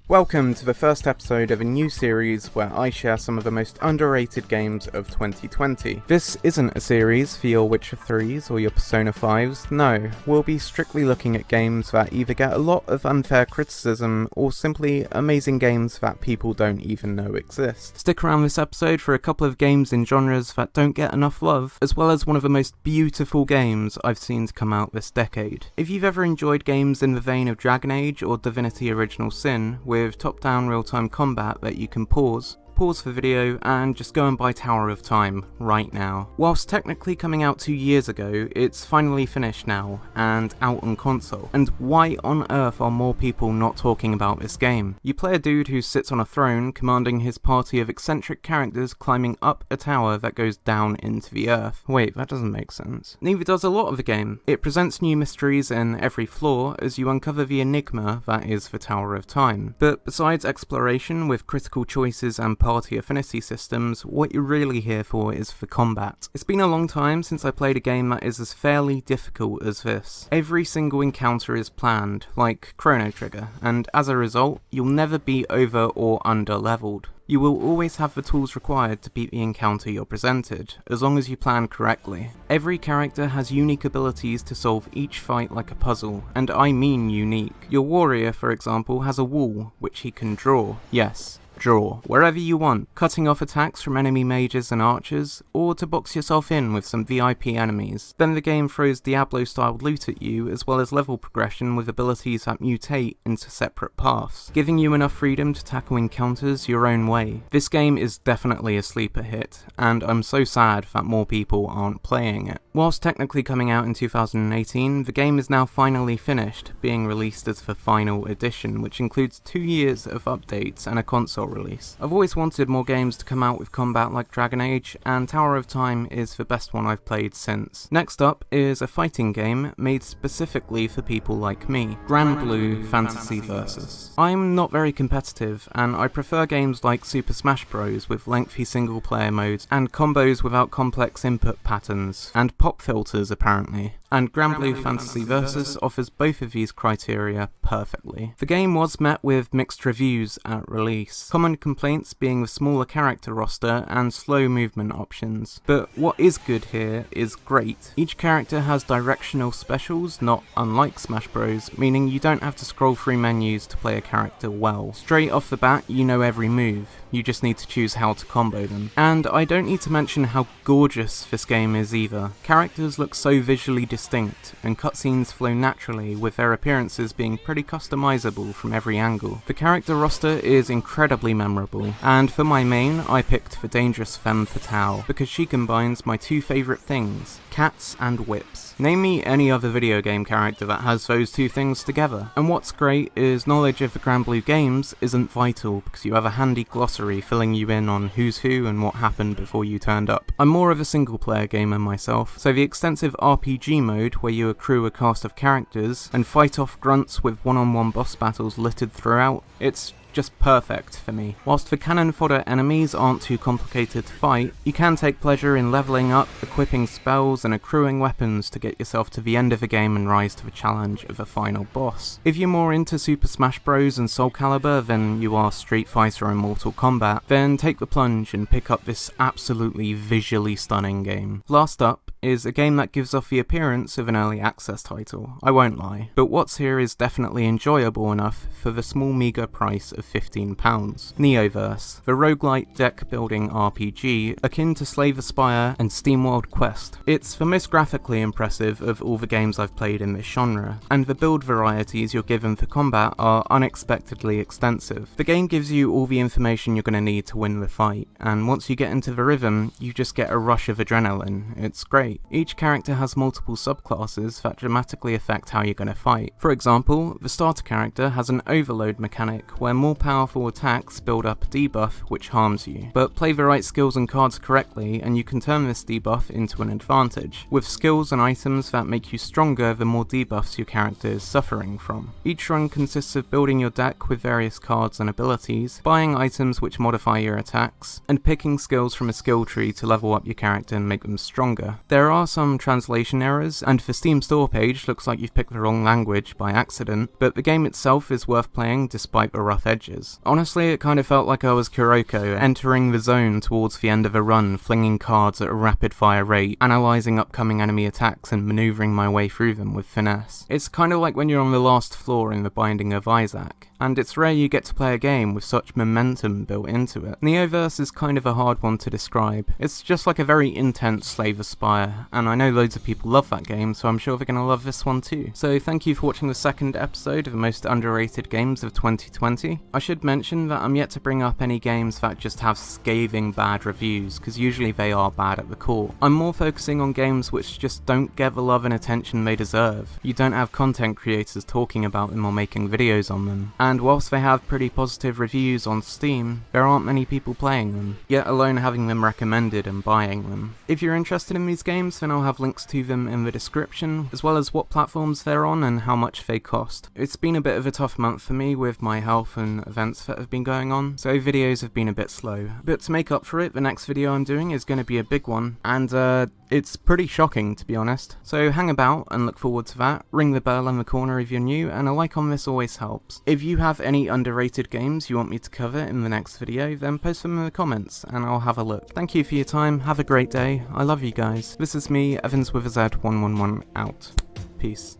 Welcome to the first episode of a new series where I share some of the most underrated games of 2020. This isn't a series for your Witcher 3s or your Persona 5s, no, we'll be strictly looking at games that either get a lot of unfair criticism or simply amazing games that people don't even know exist. Stick around this episode for a couple of games in genres that don't get enough love, as well as one of the most beautiful games I've seen to come out this decade. If you've ever enjoyed games in the vein of Dragon Age or Divinity Original Sin, with top-down real-time combat that you can pause the video, and just go and buy Tower of Time right now. Whilst technically coming out 2 years ago, it's finally finished now, and out on console. And why on earth are more people not talking about this game? You play a dude who sits on a throne, commanding his party of eccentric characters climbing up a tower that goes down into the earth. Wait, that doesn't make sense. Neither does a lot of the game. It presents new mysteries in every floor as you uncover the enigma that is the Tower of Time. But besides exploration with critical choices and party affinity systems, what you're really here for is for combat. It's been a long time since I played a game that is as fairly difficult as this. Every single encounter is planned, like Chrono Trigger, and as a result, you'll never be over or under leveled. You will always have the tools required to beat the encounter you're presented, as long as you plan correctly. Every character has unique abilities to solve each fight like a puzzle, and I mean unique. Your warrior, for example, has a wall, which he can draw. Yes, draw wherever you want, cutting off attacks from enemy mages and archers, or to box yourself in with some VIP enemies. Then the game throws Diablo-style loot at you, as well as level progression with abilities that mutate into separate paths, giving you enough freedom to tackle encounters your own way. This game is definitely a sleeper hit, and I'm so sad that more people aren't playing it. Whilst technically coming out in 2018, the game is now finally finished, being released as the final edition, which includes 2 years of updates and a console release. I've always wanted more games to come out with combat like Dragon Age, and Tower of Time is the best one I've played since. Next up is a fighting game made specifically for people like me, Granblue Fantasy Versus. I'm not very competitive, and I prefer games like Super Smash Bros. With lengthy single player modes and combos without complex input patterns, and pop filters apparently. And Granblue Fantasy Versus offers both of these criteria perfectly. The game was met with mixed reviews at release, common complaints being the smaller character roster and slow movement options. But what is good here is great. Each character has directional specials, not unlike Smash Bros, meaning you don't have to scroll through menus to play a character well. Straight off the bat, you know every move. You just need to choose how to combo them. And I don't need to mention how gorgeous this game is either. Characters look so visually distinct, and cutscenes flow naturally, with their appearances being pretty customizable from every angle. The character roster is incredibly memorable, and for my main, I picked the dangerous femme fatale, because she combines my two favourite things, cats and whips. Name me any other video game character that has those two things together. And what's great is knowledge of the Granblue games isn't vital, because you have a handy glossary filling you in on who's who and what happened before you turned up. I'm more of a single player gamer myself, so the extensive RPG mode where you accrue a cast of characters and fight off grunts with one-on-one boss battles littered throughout, it's just perfect for me. Whilst the cannon fodder enemies aren't too complicated to fight, you can take pleasure in leveling up, equipping spells and accruing weapons to get yourself to the end of the game and rise to the challenge of a final boss. If you're more into Super Smash Bros and Soul Calibur than you are Street Fighter and Mortal Kombat, then take the plunge and pick up this absolutely visually stunning game. Last up is a game that gives off the appearance of an early access title, I won't lie, but what's here is definitely enjoyable enough for the small meagre price of £15. Neoverse, the roguelite deck building RPG akin to Slay the Spire and SteamWorld Quest. It's the most graphically impressive of all the games I've played in this genre, and the build varieties you're given for combat are unexpectedly extensive. The game gives you all the information you're going to need to win the fight, and once you get into the rhythm, you just get a rush of adrenaline. It's great. Each character has multiple subclasses that dramatically affect how you're going to fight. For example, the starter character has an overload mechanic where more powerful attacks build up a debuff which harms you. But play the right skills and cards correctly and you can turn this debuff into an advantage, with skills and items that make you stronger the more debuffs your character is suffering from. Each run consists of building your deck with various cards and abilities, buying items which modify your attacks, and picking skills from a skill tree to level up your character and make them stronger. There There are some translation errors, and the Steam store page looks like you've picked the wrong language by accident, but the game itself is worth playing despite the rough edges. Honestly, it kind of felt like I was Kuroko, entering the zone towards the end of a run, flinging cards at a rapid fire rate, analysing upcoming enemy attacks and manoeuvring my way through them with finesse. It's kind of like when you're on the last floor in The Binding of Isaac. And it's rare you get to play a game with such momentum built into it. Neoverse is kind of a hard one to describe. It's just like a very intense Slay the Spire, and I know loads of people love that game, so I'm sure they're gonna love this one too. So thank you for watching the second episode of the most underrated games of 2020. I should mention that I'm yet to bring up any games that just have scathing bad reviews, because usually they are bad at the core. I'm more focusing on games which just don't get the love and attention they deserve. You don't have content creators talking about them or making videos on them. And whilst they have pretty positive reviews on Steam, there aren't many people playing them, yet alone having them recommended and buying them. If you're interested in these games, then I'll have links to them in the description, as well as what platforms they're on and how much they cost. It's been a bit of a tough month for me with my health and events that have been going on, so videos have been a bit slow. But to make up for it, the next video I'm doing is going to be a big one, and it's pretty shocking, to be honest. So hang about and look forward to that. Ring the bell in the corner if you're new, and a like on this always helps. If you have any underrated games you want me to cover in the next video, then post them in the comments and I'll have a look. Thank you for your time, have a great day, I love you guys. This is me, Evans with a Z111 out. Peace.